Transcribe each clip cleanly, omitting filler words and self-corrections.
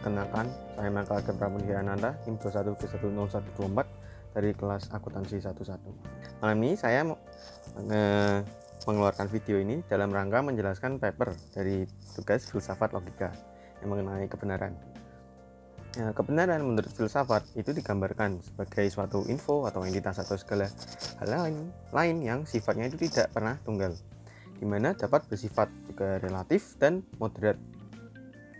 Perkenalkan, saya Michael Pramudiananda, Info 1 K10124 dari kelas akuntansi 11. Malam ini saya mengeluarkan video ini dalam rangka menjelaskan paper dari tugas filsafat logika yang mengenai kebenaran. Kebenaran menurut filsafat itu digambarkan sebagai suatu info atau entitas atau segala hal lain yang sifatnya itu tidak pernah tunggal, di mana dapat bersifat juga relatif dan moderat,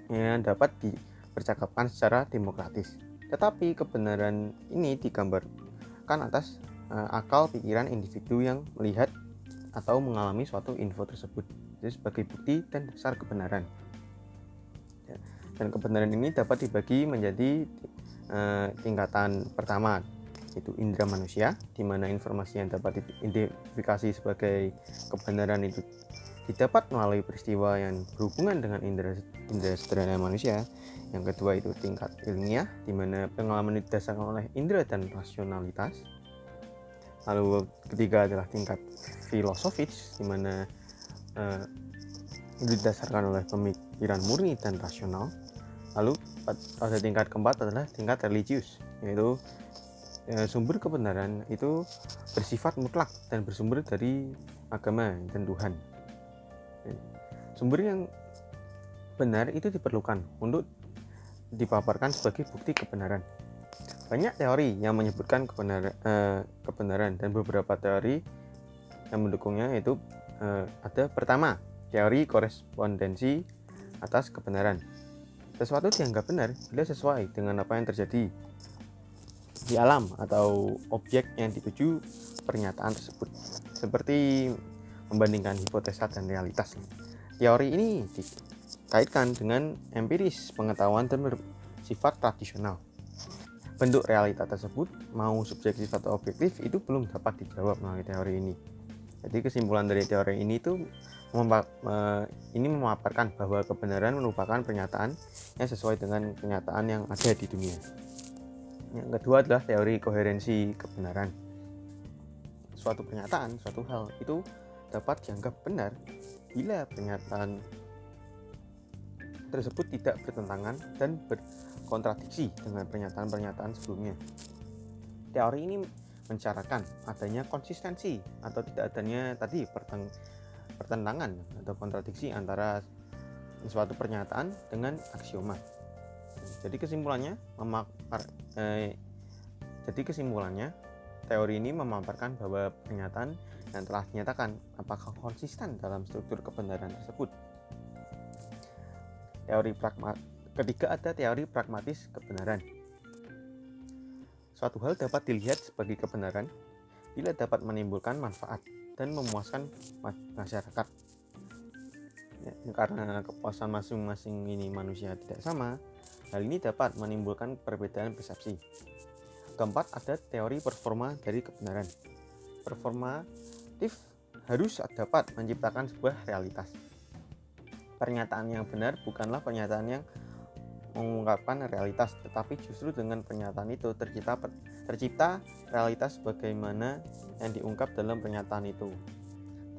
yang dapat dipercakapkan secara demokratis. Tetapi kebenaran ini digambarkan atas akal pikiran individu yang melihat atau mengalami suatu info tersebut, jadi sebagai bukti dan dasar kebenaran. Dan kebenaran ini dapat dibagi menjadi tingkatan pertama, yaitu indera manusia, di mana informasi yang dapat diidentifikasi sebagai kebenaran itu didapat melalui peristiwa yang berhubungan dengan indera sederhana manusia. Yang kedua itu tingkat ilmiah, di mana pengalaman didasarkan oleh indera dan rasionalitas. Lalu ketiga adalah tingkat filosofis, di mana didasarkan oleh pemikiran murni dan rasional. Lalu pada tingkat keempat adalah tingkat religius, yaitu sumber kebenaran itu bersifat mutlak dan bersumber dari agama dan Tuhan. Sumber yang benar itu diperlukan untuk dipaparkan sebagai bukti kebenaran. Banyak teori yang menyebutkan kebenaran dan beberapa teori yang mendukungnya, yaitu ada pertama, teori korespondensi atas kebenaran. Sesuatu dianggap benar bila sesuai dengan apa yang terjadi di alam atau objek yang dituju pernyataan tersebut, seperti membandingkan hipotesa dan realitas. Teori ini dikaitkan dengan empiris, pengetahuan, dan bersifat tradisional. Bentuk realita tersebut, mau subjektif atau objektif, itu belum dapat dijawab melalui teori ini. Jadi kesimpulan dari teori ini itu memaparkan bahwa kebenaran merupakan pernyataan yang sesuai dengan kenyataan yang ada di dunia. Yang kedua adalah teori koherensi kebenaran. Suatu pernyataan, suatu hal itu dapat dianggap benar bila pernyataan tersebut tidak bertentangan dan berkontradiksi dengan pernyataan-pernyataan sebelumnya. Teori ini mensyaratkan adanya konsistensi atau tidak adanya pertentangan atau kontradiksi antara suatu pernyataan dengan aksioma. Jadi kesimpulannya, teori ini memaparkan bahwa pernyataan yang telah dinyatakan apakah konsisten dalam struktur kebenaran tersebut. Ketiga ada teori pragmatis kebenaran. Suatu hal dapat dilihat sebagai kebenaran bila dapat menimbulkan manfaat dan memuaskan masyarakat. Karena kepuasan masing-masing ini manusia tidak sama, hal ini dapat menimbulkan perbedaan persepsi. Keempat, ada teori performa dari kebenaran. Performatif harus dapat menciptakan sebuah realitas. Pernyataan yang benar bukanlah pernyataan yang mengungkapkan realitas, tetapi justru dengan pernyataan itu tercipta realitas sebagaimana yang diungkap dalam pernyataan itu.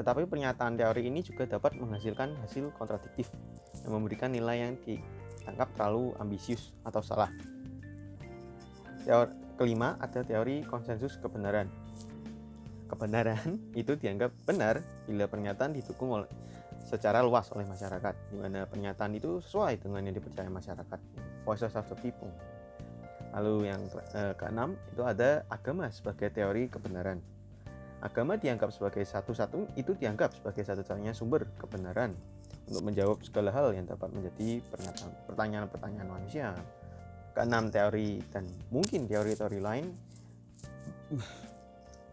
Tetapi pernyataan teori ini juga dapat menghasilkan hasil kontradiktif yang memberikan nilai yang ditangkap terlalu ambisius atau salah. Kelima, ada teori konsensus kebenaran. Kebenaran itu dianggap benar bila pernyataan didukung secara luas oleh masyarakat, di mana pernyataan itu sesuai dengan yang dipercaya masyarakat, voices of the people. Lalu yang keenam itu ada agama sebagai teori kebenaran. Agama dianggap sebagai satu-satunya sumber kebenaran untuk menjawab segala hal yang dapat menjadi pertanyaan-pertanyaan manusia. Keenam teori dan mungkin teori-teori lain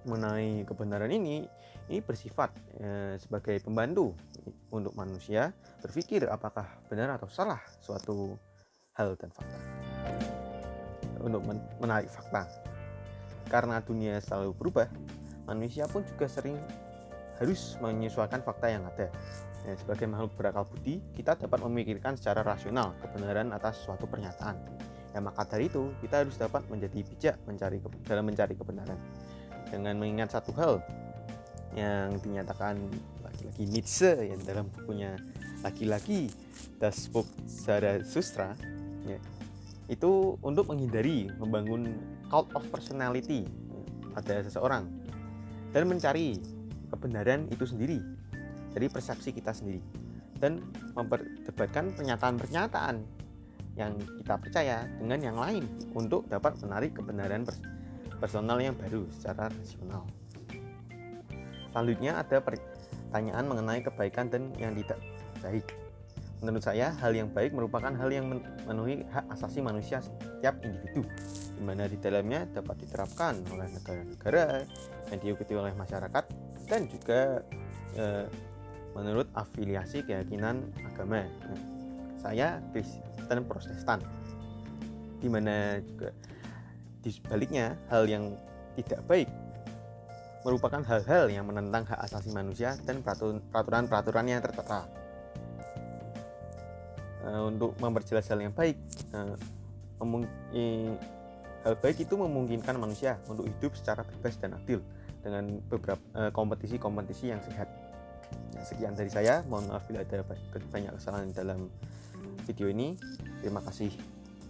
mengenai kebenaran ini bersifat sebagai pembantu untuk manusia berpikir apakah benar atau salah suatu hal dan fakta. Untuk menarik fakta, karena dunia selalu berubah, manusia pun juga sering harus menyesuaikan fakta yang ada. Sebagai makhluk berakal budi, kita dapat memikirkan secara rasional kebenaran atas suatu pernyataan. Maka dari itu, kita harus dapat menjadi bijak dalam mencari kebenaran. Dengan mengingat satu hal yang dinyatakan lagi-lagi Nietzsche yang dalam bukunya Lagi-lagi Das Buch Zarathustra, itu untuk menghindari membangun cult of personality pada seseorang dan mencari kebenaran itu sendiri dari persepsi kita sendiri dan memperdebatkan pernyataan-pernyataan yang kita percaya dengan yang lain untuk dapat menarik kebenaran personal yang baru secara rasional. Selanjutnya ada pertanyaan mengenai kebaikan dan yang tidak baik. Menurut saya, hal yang baik merupakan hal yang memenuhi hak asasi manusia setiap individu, di mana di dalamnya dapat diterapkan oleh negara-negara, yang diikuti oleh masyarakat, dan juga menurut afiliasi keyakinan agama. Saya Kristen Protestan, di mana juga di sebaliknya hal yang tidak baik merupakan hal-hal yang menentang hak asasi manusia dan peraturan-peraturan yang tertera. Untuk memperjelas hal yang baik, hal baik itu memungkinkan manusia untuk hidup secara bebas dan adil dengan beberapa kompetisi-kompetisi yang sehat. Sekian dari saya, mohon maaf bila ada banyak kesalahan dalam video ini. Terima kasih.